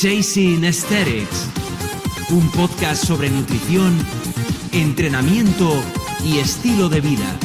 Chasing Aesthetics, un podcast sobre nutrición, entrenamiento y estilo de vida.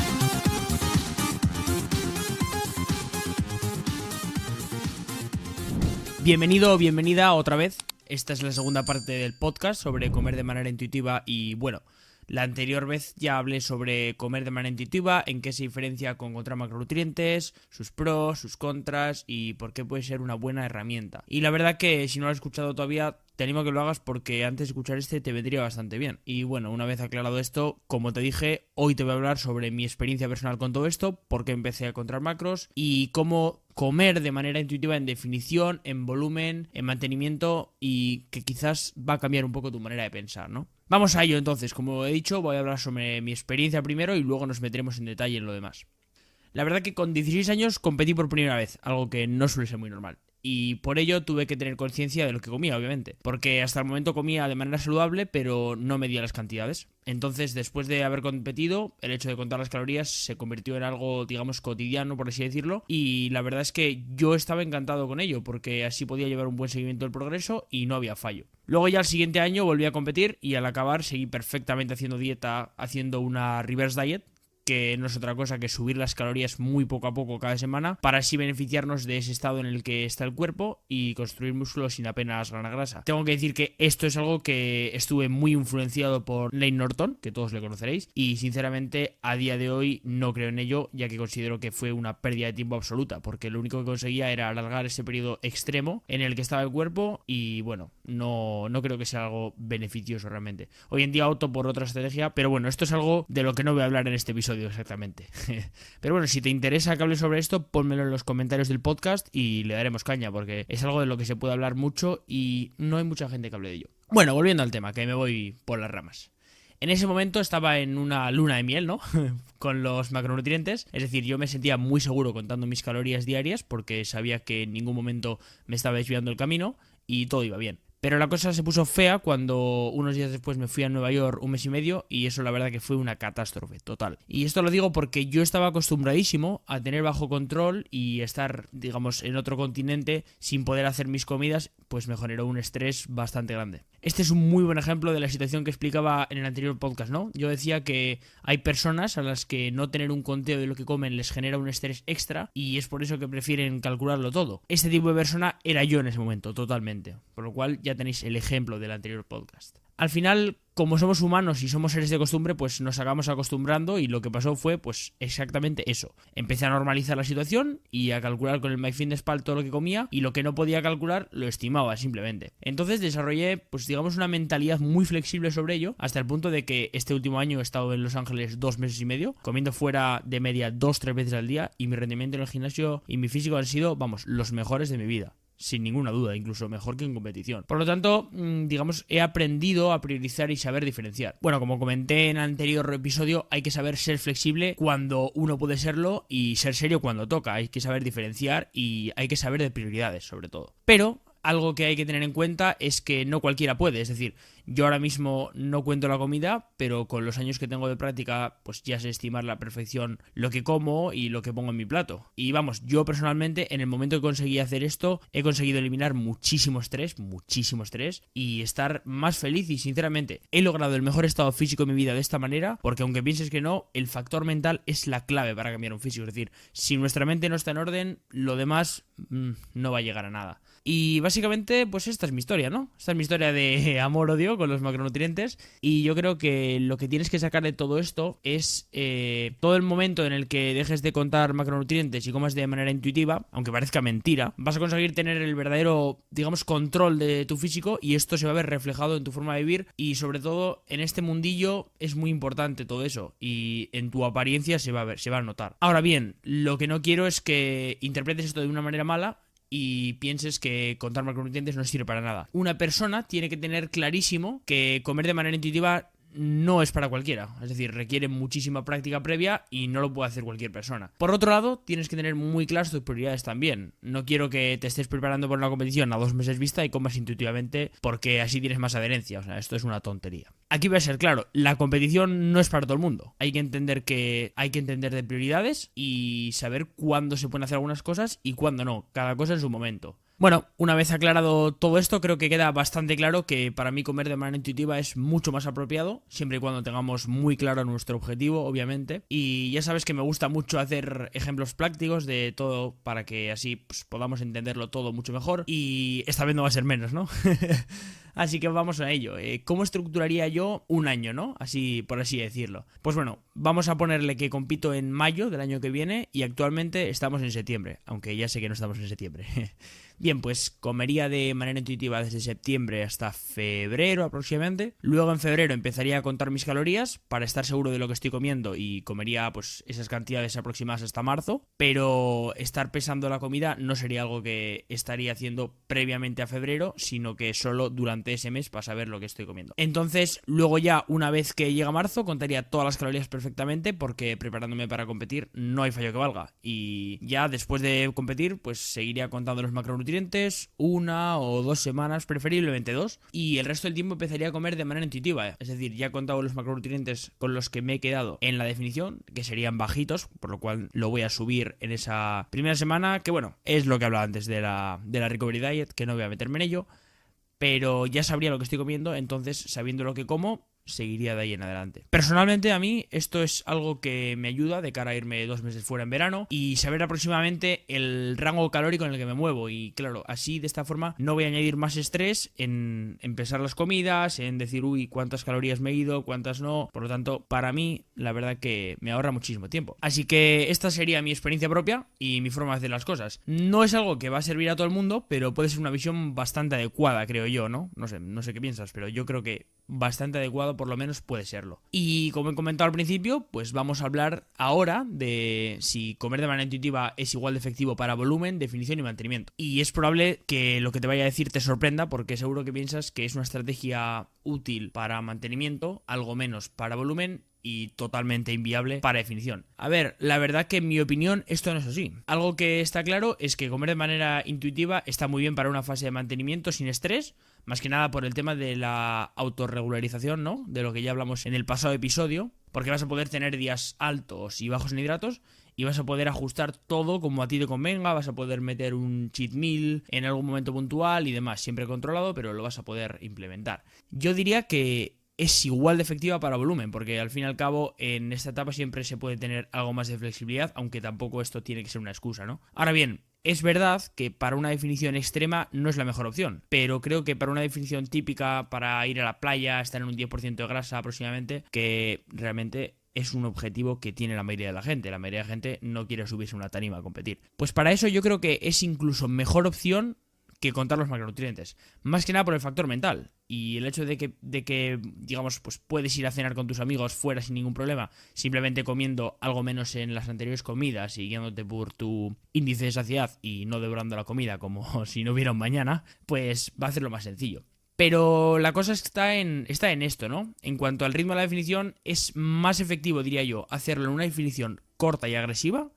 Bienvenido o bienvenida otra vez. Esta es la segunda parte del podcast sobre comer de manera intuitiva y bueno, la anterior vez ya hablé sobre comer de manera intuitiva, en qué se diferencia con encontrar macronutrientes, sus pros, sus contras y por qué puede ser una buena herramienta. Y la verdad que si no lo has escuchado todavía, te animo a que lo hagas porque antes de escuchar te vendría bastante bien. Y bueno, una vez aclarado esto, como te dije, hoy te voy a hablar sobre mi experiencia personal con todo esto, por qué empecé a encontrar macros y cómo comer de manera intuitiva en definición, en volumen, en mantenimiento y que quizás va a cambiar un poco tu manera de pensar, ¿no? Vamos a ello entonces, como he dicho, voy a hablar sobre mi experiencia primero y luego nos meteremos en detalle en lo demás. La verdad que con 16 años competí por primera vez, algo que no suele ser muy normal. Y por ello tuve que tener conciencia de lo que comía, obviamente. Porque hasta el momento comía de manera saludable, pero no medía las cantidades. Entonces, después de haber competido, el hecho de contar las calorías se convirtió en algo, digamos, cotidiano, por así decirlo. Y la verdad es que yo estaba encantado con ello, porque así podía llevar un buen seguimiento del progreso y no había fallo. Luego ya el siguiente año volví a competir y al acabar seguí perfectamente haciendo dieta, haciendo una reverse diet, que no es otra cosa que subir las calorías muy poco a poco cada semana para así beneficiarnos de ese estado en el que está el cuerpo y construir músculo sin apenas ganar grasa. Tengo que decir que esto es algo que estuve muy influenciado por Layne Norton, que todos le conoceréis, y sinceramente a día de hoy no creo en ello, ya que considero que fue una pérdida de tiempo absoluta, porque lo único que conseguía era alargar ese periodo extremo en el que estaba el cuerpo y bueno, no creo que sea algo beneficioso realmente. Hoy en día opto por otra estrategia, pero bueno, esto es algo de lo que no voy a hablar en este episodio exactamente. Pero bueno, si te interesa que hable sobre esto, pónmelo en los comentarios del podcast y le daremos caña, porque es algo de lo que se puede hablar mucho y no hay mucha gente que hable de ello. Bueno, volviendo al tema, que me voy por las ramas. En ese momento estaba en una luna de miel, ¿no? Con los macronutrientes. Es decir, yo me sentía muy seguro contando mis calorías diarias porque sabía que en ningún momento me estaba desviando el camino y todo iba bien. Pero la cosa se puso fea cuando unos días después me fui a Nueva York un mes y medio y eso la verdad que fue una catástrofe total. Y esto lo digo porque yo estaba acostumbradísimo a tener bajo control y estar, digamos, en otro continente sin poder hacer mis comidas, pues me generó un estrés bastante grande. Este es un muy buen ejemplo de la situación que explicaba en el anterior podcast, ¿no? Yo decía que hay personas a las que no tener un conteo de lo que comen les genera un estrés extra y es por eso que prefieren calcularlo todo. Este tipo de persona era yo en ese momento, totalmente. Por lo cual ya tenéis el ejemplo del anterior podcast. Al final, como somos humanos y somos seres de costumbre, pues nos acabamos acostumbrando y lo que pasó fue pues exactamente eso. Empecé a normalizar la situación y a calcular con el MyFitnessPal todo lo que comía y lo que no podía calcular lo estimaba simplemente. Entonces desarrollé pues digamos una mentalidad muy flexible sobre ello hasta el punto de que este último año he estado en Los Ángeles 2 meses y medio, comiendo fuera de media 2-3 veces al día y mi rendimiento en el gimnasio y mi físico han sido, vamos, los mejores de mi vida. Sin ninguna duda, incluso mejor que en competición. Por lo tanto, digamos, he aprendido a priorizar y saber diferenciar. Bueno, como comenté en el anterior episodio, hay que saber ser flexible cuando uno puede serlo y ser serio cuando toca. Hay que saber diferenciar y hay que saber de prioridades, sobre todo. Pero algo que hay que tener en cuenta es que no cualquiera puede, es decir, yo ahora mismo no cuento la comida, pero con los años que tengo de práctica, pues ya sé estimar a la perfección lo que como y lo que pongo en mi plato. Y vamos, yo personalmente, en el momento que conseguí hacer esto, he conseguido eliminar muchísimo estrés y estar más feliz y sinceramente he logrado el mejor estado físico de mi vida de esta manera, porque aunque pienses que no, el factor mental es la clave para cambiar un físico, es decir, si nuestra mente no está en orden, lo demás no va a llegar a nada. Y básicamente, pues esta es mi historia, ¿no? Esta es mi historia de amor-odio con los macronutrientes y yo creo que lo que tienes que sacar de todo esto es todo el momento en el que dejes de contar macronutrientes y comas de manera intuitiva, aunque parezca mentira, vas a conseguir tener el verdadero, digamos, control de tu físico y esto se va a ver reflejado en tu forma de vivir y sobre todo en este mundillo es muy importante todo eso y en tu apariencia se va a ver, se va a notar. Ahora bien, lo que no quiero es que interpretes esto de una manera mala y pienses que contar macronutrientes no sirve para nada. Una persona tiene que tener clarísimo que comer de manera intuitiva no es para cualquiera, es decir, requiere muchísima práctica previa y no lo puede hacer cualquier persona. Por otro lado, tienes que tener muy claras tus prioridades también. No quiero que te estés preparando para una competición a 2 meses vista y comas intuitivamente porque así tienes más adherencia, o sea, esto es una tontería. Aquí voy a ser claro, la competición no es para todo el mundo. Hay que entender de prioridades y saber cuándo se pueden hacer algunas cosas y cuándo no, cada cosa en su momento. Bueno, una vez aclarado todo esto, creo que queda bastante claro que para mí comer de manera intuitiva es mucho más apropiado, siempre y cuando tengamos muy claro nuestro objetivo, obviamente. Y ya sabes que me gusta mucho hacer ejemplos prácticos de todo para que así pues, podamos entenderlo todo mucho mejor. Y esta vez no va a ser menos, ¿no? Así que vamos a ello. ¿Cómo estructuraría yo un año, no? Así, por así decirlo. Pues bueno, vamos a ponerle que compito en mayo del año que viene y actualmente estamos en septiembre, aunque ya sé que no estamos en septiembre. Bien, pues comería de manera intuitiva desde septiembre hasta febrero aproximadamente. Luego en febrero empezaría a contar mis calorías para estar seguro de lo que estoy comiendo y comería pues esas cantidades aproximadas hasta marzo. Pero estar pesando la comida no sería algo que estaría haciendo previamente a febrero, sino que solo durante ese mes para saber lo que estoy comiendo. Entonces, luego ya una vez que llega marzo contaría todas las calorías perfectamente porque preparándome para competir no hay fallo que valga. Y ya después de competir pues seguiría contando los macronutrientes 1 o 2 semanas, preferiblemente 2, y el resto del tiempo empezaría a comer de manera intuitiva, es decir, ya he contado los macronutrientes con los que me he quedado en la definición, que serían bajitos, por lo cual lo voy a subir en esa primera semana, que bueno, es lo que hablaba antes de la Recovery Diet, que no voy a meterme en ello, pero ya sabría lo que estoy comiendo, entonces sabiendo lo que como, seguiría de ahí en adelante. Personalmente a mí esto es algo que me ayuda de cara a irme 2 meses fuera en verano y saber aproximadamente el rango calórico en el que me muevo y claro, así de esta forma no voy a añadir más estrés en pesar las comidas, en decir uy, cuántas calorías me he ido, cuántas no, por lo tanto para mí la verdad que me ahorra muchísimo tiempo. Así que esta sería mi experiencia propia y mi forma de hacer las cosas. No es algo que va a servir a todo el mundo, pero puede ser una visión bastante adecuada, creo yo, ¿no? No sé qué piensas, pero yo creo que bastante adecuado por lo menos puede serlo. Y como he comentado al principio, pues vamos a hablar ahora de si comer de manera intuitiva es igual de efectivo para volumen, definición y mantenimiento. Y es probable que lo que te vaya a decir te sorprenda porque seguro que piensas que es una estrategia útil para mantenimiento, algo menos para volumen y totalmente inviable para definición. A ver, la verdad que en mi opinión esto no es así. Algo que está claro es que comer de manera intuitiva está muy bien para una fase de mantenimiento sin estrés, más que nada por el tema de la autorregularización, ¿no? De lo que ya hablamos en el pasado episodio, porque vas a poder tener días altos y bajos en hidratos y vas a poder ajustar todo como a ti te convenga, vas a poder meter un cheat meal en algún momento puntual y demás, siempre controlado, pero lo vas a poder implementar. Yo diría que es igual de efectiva para volumen, porque al fin y al cabo en esta etapa siempre se puede tener algo más de flexibilidad, aunque tampoco esto tiene que ser una excusa, ¿no? Ahora bien, es verdad que para una definición extrema no es la mejor opción, pero creo que para una definición típica, para ir a la playa, estar en un 10% de grasa aproximadamente, que realmente es un objetivo que tiene la mayoría de la gente. La mayoría de la gente no quiere subirse a una tarima a competir. Pues para eso yo creo que es incluso mejor opción que contar los macronutrientes. Más que nada por el factor mental. Y el hecho de que digamos, pues puedes ir a cenar con tus amigos fuera sin ningún problema, simplemente comiendo algo menos en las anteriores comidas y guiándote por tu índice de saciedad y no devorando la comida como si no hubiera un mañana, pues va a hacerlo más sencillo. Pero la cosa está en esto, ¿no? En cuanto al ritmo de la definición, es más efectivo, diría yo, hacerlo en una definición corta y agresiva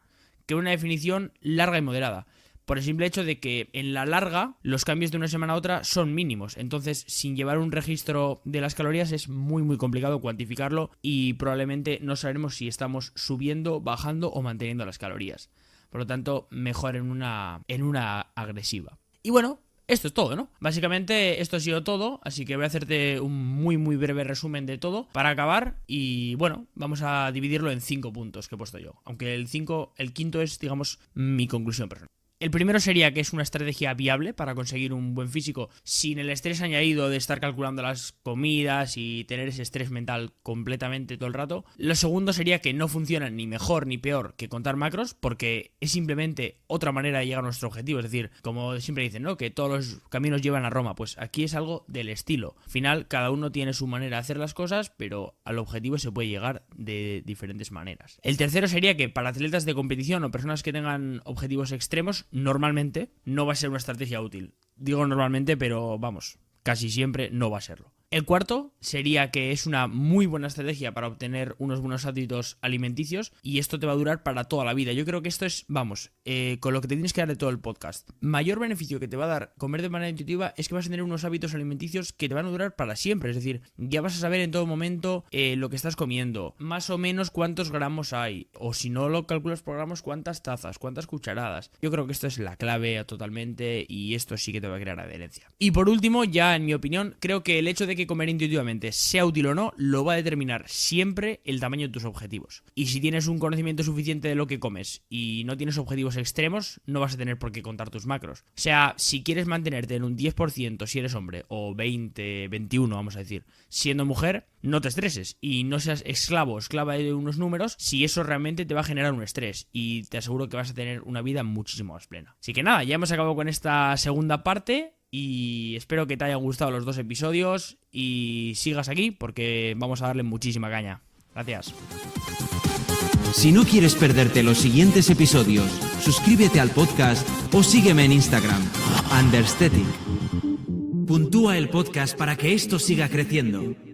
que una definición larga y moderada. Por el simple hecho de que en la larga los cambios de una semana a otra son mínimos. Entonces, sin llevar un registro de las calorías es muy muy complicado cuantificarlo y probablemente no sabremos si estamos subiendo, bajando o manteniendo las calorías. Por lo tanto, mejor en una agresiva. Y bueno, esto es todo, ¿no? Básicamente esto ha sido todo, así que voy a hacerte un muy muy breve resumen de todo para acabar y bueno, vamos a dividirlo en 5 puntos que he puesto yo. Aunque el quinto es, digamos, mi conclusión personal. El primero sería que es una estrategia viable para conseguir un buen físico sin el estrés añadido de estar calculando las comidas y tener ese estrés mental completamente todo el rato. Lo segundo sería que no funciona ni mejor ni peor que contar macros porque es simplemente otra manera de llegar a nuestro objetivo. Es decir, como siempre dicen, ¿no? Que todos los caminos llevan a Roma. Pues aquí es algo del estilo. Al final, cada uno tiene su manera de hacer las cosas, pero al objetivo se puede llegar de diferentes maneras. El tercero sería que para atletas de competición o personas que tengan objetivos extremos, normalmente no va a ser una estrategia útil. Digo normalmente, pero vamos, casi siempre no va a serlo. El cuarto sería que es una muy buena estrategia para obtener unos buenos hábitos alimenticios y esto te va a durar para toda la vida. Yo creo que esto es, con lo que te tienes que dar de todo el podcast. Mayor beneficio que te va a dar comer de manera intuitiva es que vas a tener unos hábitos alimenticios que te van a durar para siempre. Es decir, ya vas a saber en todo momento lo que estás comiendo, más o menos cuántos gramos hay, o si no lo calculas por gramos, cuántas tazas, cuántas cucharadas. Yo creo que esto es la clave totalmente y esto sí que te va a crear adherencia. Y por último, ya en mi opinión, creo que el hecho de que comer intuitivamente sea útil o no, lo va a determinar siempre el tamaño de tus objetivos. Y si tienes un conocimiento suficiente de lo que comes y no tienes objetivos extremos, no vas a tener por qué contar tus macros. O sea, si quieres mantenerte en un 10% si eres hombre, o 20, 21 vamos a decir, siendo mujer, no te estreses y no seas esclava de unos números si eso realmente te va a generar un estrés y te aseguro que vas a tener una vida muchísimo más plena. Así que nada, ya hemos acabado con esta segunda parte y espero que te hayan gustado los 2 episodios y sigas aquí porque vamos a darle muchísima caña. Gracias. Si no quieres perderte los siguientes episodios, suscríbete al podcast o sígueme en Instagram, Understatic. Puntúa el podcast para que esto siga creciendo.